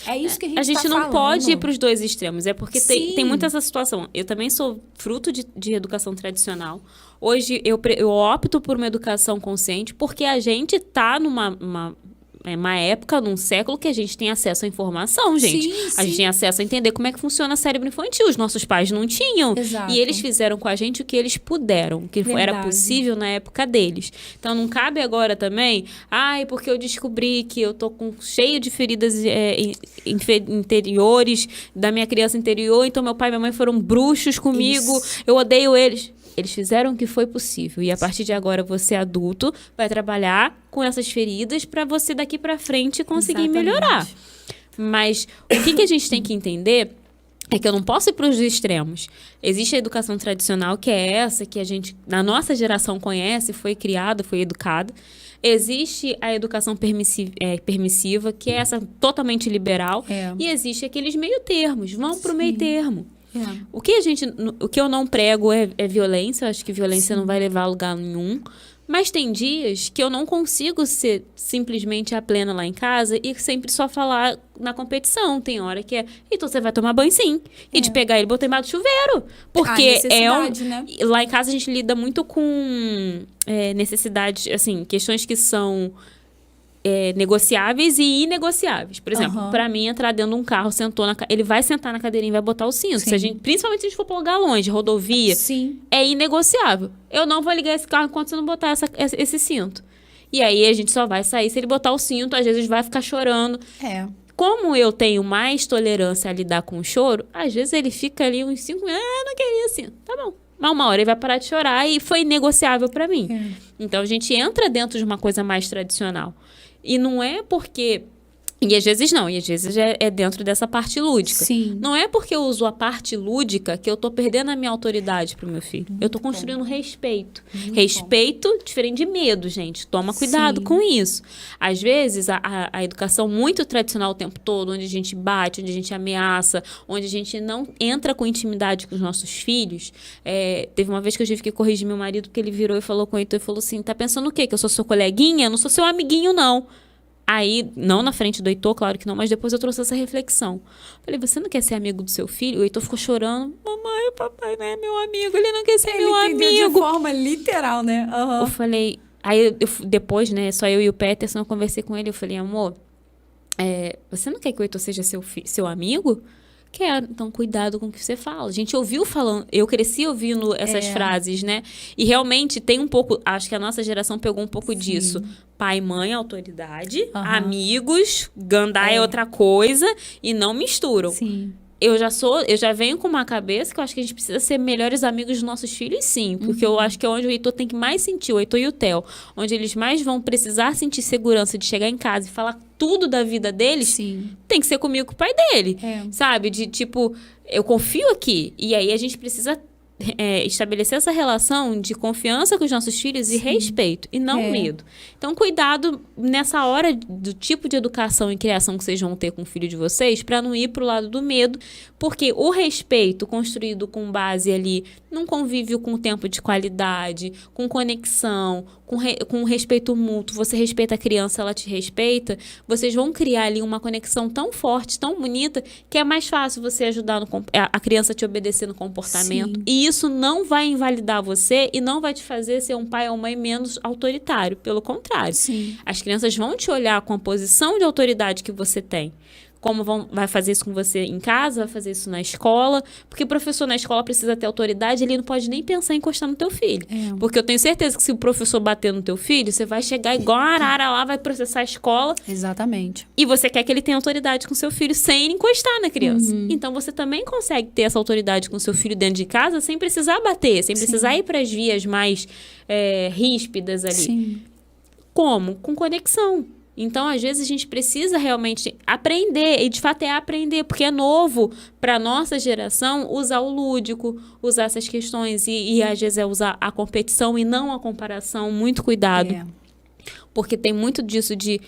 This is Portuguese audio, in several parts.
É isso que a gente A gente tá não falando. pode ir para os dois extremos. É porque tem Sim. muita essa situação. Eu também sou fruto de educação tradicional. Hoje eu opto por uma educação consciente porque a gente está uma época, num século que a gente tem acesso à informação, gente. Sim, A gente sim. tem acesso a entender como é que funciona o cérebro infantil. Os nossos pais não tinham. Exato. E eles fizeram com a gente o que eles puderam, o que era Verdade. possível na época deles. Então não cabe agora também, porque eu descobri que eu tô cheio de feridas interiores da minha criança interior, então meu pai e minha mãe foram bruxos comigo, Isso. eu odeio eles. Eles fizeram o que foi possível. E a partir de agora, você adulto vai trabalhar com essas feridas para você daqui para frente conseguir Exatamente. melhorar. Mas o que a gente tem que entender é que eu não posso ir para os extremos. Existe a educação tradicional, que é essa que a gente, na nossa geração, conhece, foi criada, foi educada. Existe a educação permissiva, que é essa totalmente liberal. E existe aqueles meio termos. Vão para o meio termo. O que eu não prego é violência. Eu acho que violência não vai levar a lugar nenhum. Mas tem dias que eu não consigo ser simplesmente a plena lá em casa e sempre só falar na competição. Tem hora que então você vai tomar banho sim. E de pegar ele e botar embaixo do chuveiro. Porque né? Lá em casa a gente lida muito com necessidades, assim, questões que são negociáveis e inegociáveis. Por exemplo, pra mim, entrar dentro de um carro, ele vai sentar na cadeirinha e vai botar o cinto. Principalmente se a gente for pra um lugar longe, rodovia, é inegociável. Eu não vou ligar esse carro enquanto você não botar esse cinto. E aí, a gente só vai sair se ele botar o cinto. Às vezes, vai ficar chorando. Como eu tenho mais tolerância a lidar com o choro, às vezes ele fica ali uns 5 minutos, não queria cinto. Tá bom. Mas uma hora ele vai parar de chorar e foi negociável pra mim. Então, a gente entra dentro de uma coisa mais tradicional. E não é porque... E às vezes não, e às vezes é dentro dessa parte lúdica. Não é porque eu uso a parte lúdica que eu tô perdendo a minha autoridade pro meu filho. Eu tô construindo respeito. Respeito diferente de medo, gente. Toma cuidado com isso. Às vezes, a educação muito tradicional o tempo todo, onde a gente bate, onde a gente ameaça, onde a gente não entra com intimidade com os nossos filhos. Teve uma vez que eu tive que corrigir meu marido, porque ele virou e falou com o Heitor e falou assim, tá pensando o quê? Que eu sou seu coleguinha? Eu não sou seu amiguinho, não. Aí, não na frente do Heitor, claro que não, mas depois eu trouxe essa reflexão. Falei, você não quer ser amigo do seu filho? O Heitor ficou chorando. Mamãe, o papai não é meu amigo, ele não quer ser meu amigo. De forma literal, né? Eu falei... Aí, depois, né, só eu e o Peterson, eu conversei com ele, eu falei, amor, você não quer que o Heitor seja seu amigo? Quero, então cuidado com o que você fala. A gente ouviu falando, eu cresci ouvindo essas frases, né? E realmente tem um pouco, acho que a nossa geração pegou um pouco disso. Pai, mãe, autoridade, amigos, gandá é outra coisa e não misturam. Eu já venho com uma cabeça que eu acho que a gente precisa ser melhores amigos dos nossos filhos, sim. Porque eu acho que é onde o Heitor tem que mais sentir, o Heitor e o Theo. Onde eles mais vão precisar sentir segurança de chegar em casa e falar tudo da vida deles, tem que ser comigo com o pai dele. Sabe? De tipo, eu confio aqui. E aí a gente precisa estabelecer essa relação de confiança com os nossos filhos e respeito, e não medo. Então, cuidado nessa hora do tipo de educação e criação que vocês vão ter com o filho de vocês, para não ir pro lado do medo, porque o respeito construído com base ali num convívio com tempo de qualidade, com conexão, com respeito mútuo, você respeita a criança, ela te respeita, vocês vão criar ali uma conexão tão forte, tão bonita, que é mais fácil você ajudar a criança a te obedecer no comportamento. E isso não vai invalidar você e não vai te fazer ser um pai ou mãe menos autoritário. Pelo contrário. As crianças vão te olhar com a posição de autoridade que você tem. Como vai fazer isso com você em casa, vai fazer isso na escola. Porque o professor na escola precisa ter autoridade, ele não pode nem pensar em encostar no teu filho. Porque eu tenho certeza que se o professor bater no teu filho, você vai chegar igual a arara lá, vai processar a escola. Exatamente. E você quer que ele tenha autoridade com seu filho sem encostar na criança. Então, você também consegue ter essa autoridade com seu filho dentro de casa sem precisar bater, sem precisar ir para as vias mais ríspidas ali. Como? Com conexão. Então, às vezes, a gente precisa realmente aprender, e de fato é aprender, porque é novo para a nossa geração usar o lúdico, usar essas questões, e às vezes é usar a competição e não a comparação. Muito cuidado. Porque tem muito disso de...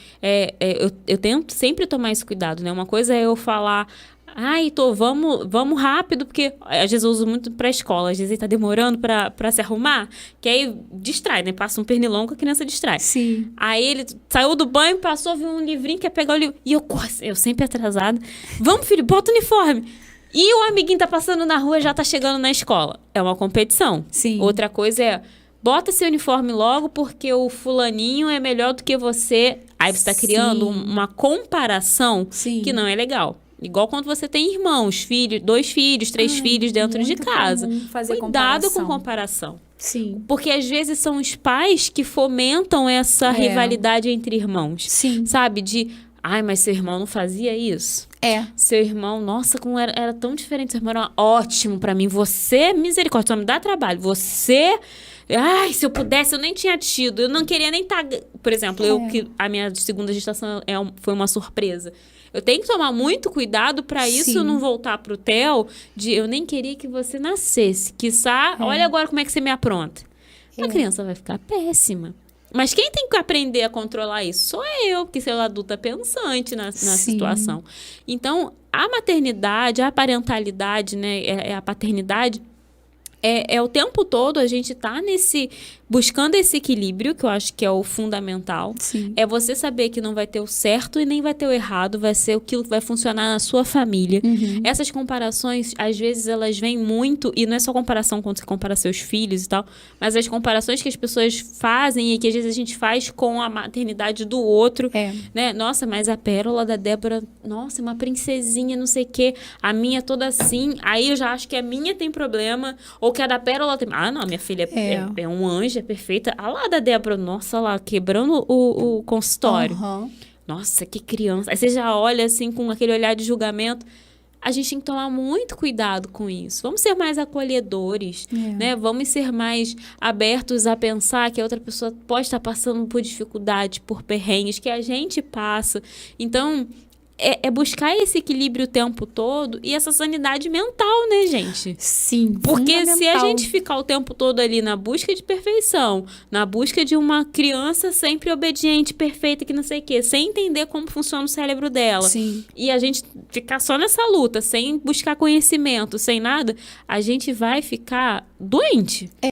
eu tento sempre tomar esse cuidado, né? Uma coisa é eu falar... Ai, vamos rápido, porque às vezes eu uso muito pra escola, às vezes ele tá demorando pra se arrumar, que aí distrai, né? Passa um pernilongo, a criança distrai. Sim. Aí ele saiu do banho, passou, viu um livrinho, quer pegar o livro. E eu sempre atrasada. Vamos, filho, bota o uniforme. E o amiguinho tá passando na rua, já tá chegando na escola. É uma competição. Sim. Outra coisa é, bota seu uniforme logo, porque o fulaninho é melhor do que você. Aí você tá criando uma comparação Sim. que não é legal. Igual quando você tem irmãos, filhos, 2 filhos, 3 filhos dentro de muito casa. comum fazer Cuidado comparação. com comparação. Sim. Porque às vezes são os pais que fomentam essa rivalidade entre irmãos. Sim. Sabe? De, ai, mas seu irmão não fazia isso. É. Seu irmão, nossa, como era tão diferente. Seu irmão era ótimo pra mim. Você, misericórdia, só me dá trabalho. Você... Ai, se eu pudesse, eu nem tinha tido. Eu não queria nem estar... Por exemplo, a minha segunda gestação foi uma surpresa. Eu tenho que tomar muito cuidado pra isso não voltar pro Theo de eu nem queria que você nascesse. Quiçá, olha agora como é que você me apronta. A criança vai ficar péssima. Mas quem tem que aprender a controlar isso? Sou eu, que sou adulta pensante na situação. Então, a maternidade, a parentalidade, né, a paternidade, é o tempo todo a gente tá buscando esse equilíbrio, que eu acho que é o fundamental. Sim. É você saber que não vai ter o certo e nem vai ter o errado, vai ser aquilo que vai funcionar na sua família. Essas comparações, às vezes, elas vêm muito, e não é só comparação quando você compara seus filhos e tal, mas as comparações que as pessoas fazem e que às vezes a gente faz com a maternidade do outro. Né? Nossa, mas a pérola da Débora, nossa, uma princesinha, não sei o quê. A minha toda assim, aí eu já acho que a minha tem problema, ou que a da pérola tem... Ah, não, minha filha é um anjo, é perfeita. A lá da Débora, nossa, lá, quebrando o consultório. Nossa, que criança. Aí você já olha assim com aquele olhar de julgamento. A gente tem que tomar muito cuidado com isso. Vamos ser mais acolhedores, né? Vamos ser mais abertos a pensar que a outra pessoa pode estar passando por dificuldade, por perrengues, que a gente passa. Então, é buscar esse equilíbrio o tempo todo e essa sanidade mental, né, gente? Sim. Porque se a gente ficar o tempo todo ali na busca de perfeição, na busca de uma criança sempre obediente, perfeita, que não sei o quê, sem entender como funciona o cérebro dela, e a gente ficar só nessa luta, sem buscar conhecimento, sem nada, a gente vai ficar doente.